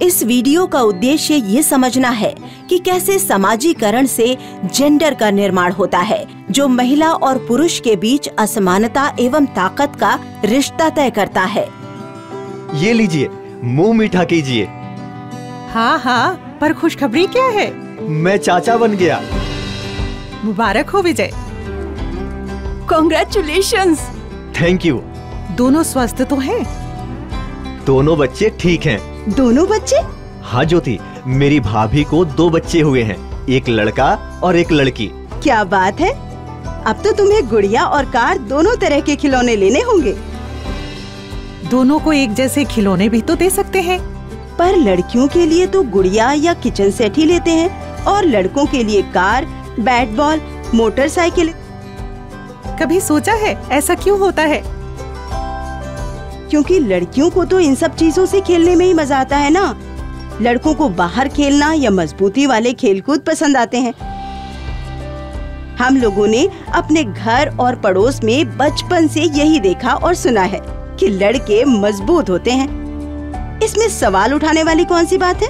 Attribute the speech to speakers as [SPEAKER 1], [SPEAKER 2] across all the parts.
[SPEAKER 1] इस वीडियो का उद्देश्य ये समझना है कि कैसे समाजीकरण से जेंडर का निर्माण होता है, जो महिला और पुरुष के बीच असमानता एवं ताकत का रिश्ता तय करता है।
[SPEAKER 2] ये लीजिए, मुंह मीठा कीजिए।
[SPEAKER 3] हाँ हाँ, पर खुशखबरी क्या है?
[SPEAKER 2] मैं चाचा बन गया।
[SPEAKER 3] मुबारक हो विजय।
[SPEAKER 1] कांग्रेचुलेशंस।
[SPEAKER 2] Thank you.
[SPEAKER 3] दोनों स्वस्थ तो हैं?
[SPEAKER 2] दोनों बच्चे ठीक हैं।
[SPEAKER 1] दोनों बच्चे?
[SPEAKER 2] हाँ ज्योति, मेरी भाभी को 2 बच्चे हुए हैं, एक लड़का और एक लड़की।
[SPEAKER 1] क्या बात है, अब तो तुम्हें गुड़िया और कार दोनों तरह के खिलौने लेने होंगे।
[SPEAKER 3] दोनों को एक जैसे खिलौने भी तो दे सकते हैं।
[SPEAKER 1] पर लड़कियों के लिए तो गुड़िया या किचन सेट ही लेते हैं और लड़कों के लिए कार, बैट बॉल, मोटरसाइकिल।
[SPEAKER 3] कभी सोचा है ऐसा क्यों होता है?
[SPEAKER 1] क्योंकि लड़कियों को तो इन सब चीजों से खेलने में ही मजा आता है ना। लड़कों को बाहर खेलना या मजबूती वाले खेलकूद पसंद आते हैं। हम लोगों ने अपने घर और पड़ोस में बचपन से यही देखा और सुना है कि लड़के मजबूत होते हैं। इसमें सवाल उठाने वाली कौन सी बात है?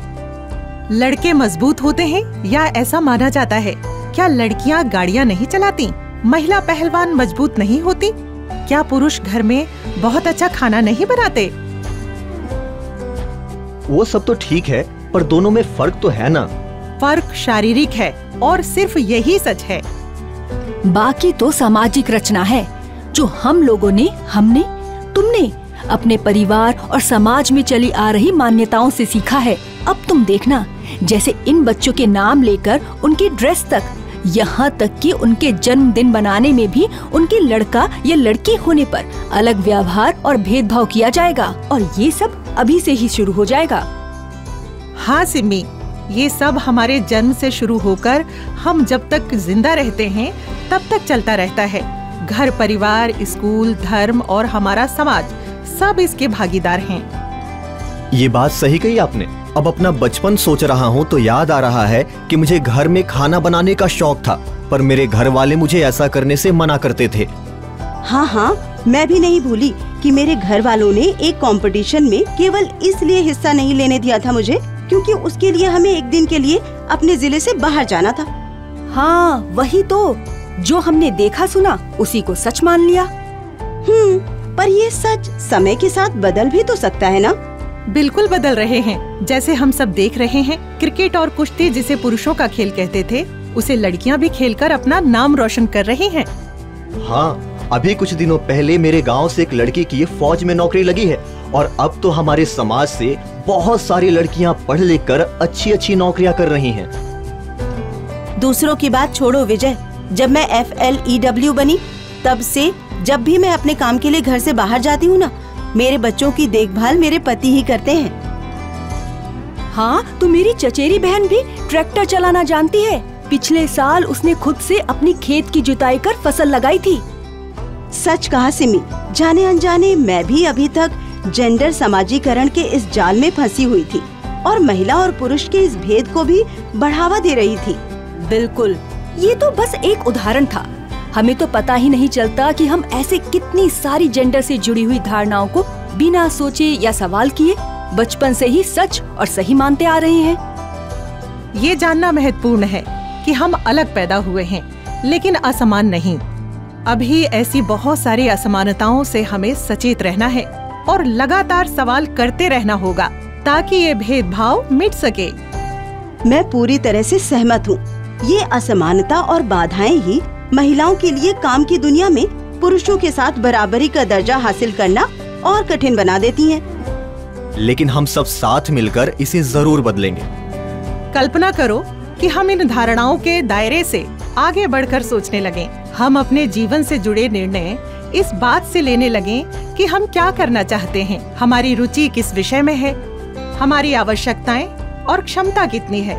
[SPEAKER 3] लड़के मजबूत होते हैं या ऐसा माना जाता है? क्या लड़कियां गाड़ियां नहीं चलाती? महिला पहलवान मजबूत नहीं होती? क्या पुरुष घर में बहुत अच्छा खाना नहीं बनाते?
[SPEAKER 2] वो सब तो ठीक है, पर दोनों में फर्क तो है ना।
[SPEAKER 3] फर्क शारीरिक है और सिर्फ यही सच है।
[SPEAKER 4] बाकी तो सामाजिक रचना है, जो हम लोगों ने, हमने, तुमने अपने परिवार और समाज में चली आ रही मान्यताओं से सीखा है। अब तुम देखना, जैसे इन बच्चों के नाम लेकर उनकी ड्रेस तक, यहाँ तक कि उनके जन्मदिन बनाने में भी उनके लड़का या लड़की होने पर अलग व्यवहार और भेदभाव किया जाएगा, और ये सब अभी से ही शुरू हो जाएगा।
[SPEAKER 3] हाँ सिमी, ये सब हमारे जन्म से शुरू होकर हम जब तक जिंदा रहते हैं तब तक चलता रहता है। घर, परिवार, स्कूल, धर्म और हमारा समाज सब इसके भागीदार हैं।
[SPEAKER 2] ये बात सही कही आपने। अब अपना बचपन सोच रहा हूँ तो याद आ रहा है कि मुझे घर में खाना बनाने का शौक था, पर मेरे घर वाले मुझे ऐसा करने से मना करते थे।
[SPEAKER 1] हाँ, मैं भी नहीं भूली कि मेरे घर वालों ने एक कंपटीशन में केवल इसलिए हिस्सा नहीं लेने दिया था मुझे, क्योंकि उसके लिए हमें एक दिन के लिए अपने जिले से बाहर जाना था।
[SPEAKER 4] हाँ, वही तो, जो हमने देखा सुना उसी को सच मान लिया।
[SPEAKER 1] पर ये सच समय के साथ बदल भी तो सकता है ना?
[SPEAKER 3] बिल्कुल बदल रहे हैं। जैसे हम सब देख रहे हैं, क्रिकेट और कुश्ती जिसे पुरुषों का खेल कहते थे, उसे लड़कियां भी खेलकर अपना नाम रोशन कर रही हैं।
[SPEAKER 2] हाँ, अभी कुछ दिनों पहले मेरे गांव से एक लड़की की फौज में नौकरी लगी है, और अब तो हमारे समाज से बहुत सारी लड़कियां पढ़ लिख कर अच्छी नौकरियां कर रही हैं।
[SPEAKER 1] दूसरों की बात छोड़ो विजय, जब मैं FLEW बनी तब से जब भी मैं अपने काम के लिए घर से बाहर जाती हूँ ना, मेरे बच्चों की देखभाल मेरे पति ही करते हैं।
[SPEAKER 4] हाँ, तो मेरी चचेरी बहन भी ट्रैक्टर चलाना जानती है। पिछले साल उसने खुद से अपनी खेत की जुताई कर फसल लगाई थी।
[SPEAKER 1] सच कहा सिमी, जाने अनजाने मैं भी अभी तक जेंडर समाजीकरण के इस जाल में फंसी हुई थी और महिला और पुरुष के इस भेद को भी बढ़ावा दे रही थी।
[SPEAKER 4] बिल्कुल, ये तो बस एक उदाहरण था। हमें तो पता ही नहीं चलता कि हम ऐसे कितनी सारी जेंडर से जुड़ी हुई धारणाओं को बिना सोचे या सवाल किए बचपन से ही सच और सही मानते आ रहे हैं।
[SPEAKER 3] ये जानना महत्वपूर्ण है कि हम अलग पैदा हुए हैं, लेकिन असमान नहीं। अभी ऐसी बहुत सारी असमानताओं से हमें सचेत रहना है और लगातार सवाल करते रहना होगा ताकि ये भेदभाव मिट सके।
[SPEAKER 1] मैं पूरी तरह से सहमत हूँ। ये असमानता और बाधाएं ही महिलाओं के लिए काम की दुनिया में पुरुषों के साथ बराबरी का दर्जा हासिल करना और कठिन बना देती हैं।
[SPEAKER 2] लेकिन हम सब साथ मिलकर इसे जरूर बदलेंगे।
[SPEAKER 3] कल्पना करो कि हम इन धारणाओं के दायरे से आगे बढ़कर सोचने लगें। हम अपने जीवन से जुड़े निर्णय इस बात से लेने लगें कि हम क्या करना चाहते हैं, हमारी रुचि किस विषय में है, हमारी आवश्यकताएं और क्षमता कितनी है,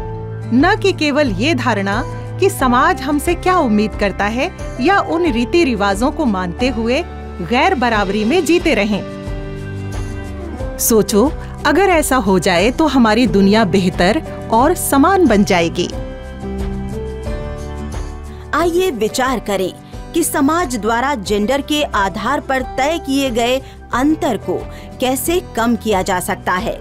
[SPEAKER 3] न कि केवल ये धारणा कि समाज हमसे क्या उम्मीद करता है या उन रीति रिवाजों को मानते हुए गैर बराबरी में जीते रहें। सोचो, अगर ऐसा हो जाए तो हमारी दुनिया बेहतर और समान बन जाएगी।
[SPEAKER 1] आइए विचार करें कि समाज द्वारा जेंडर के आधार पर तय किए गए अंतर को कैसे कम किया जा सकता है।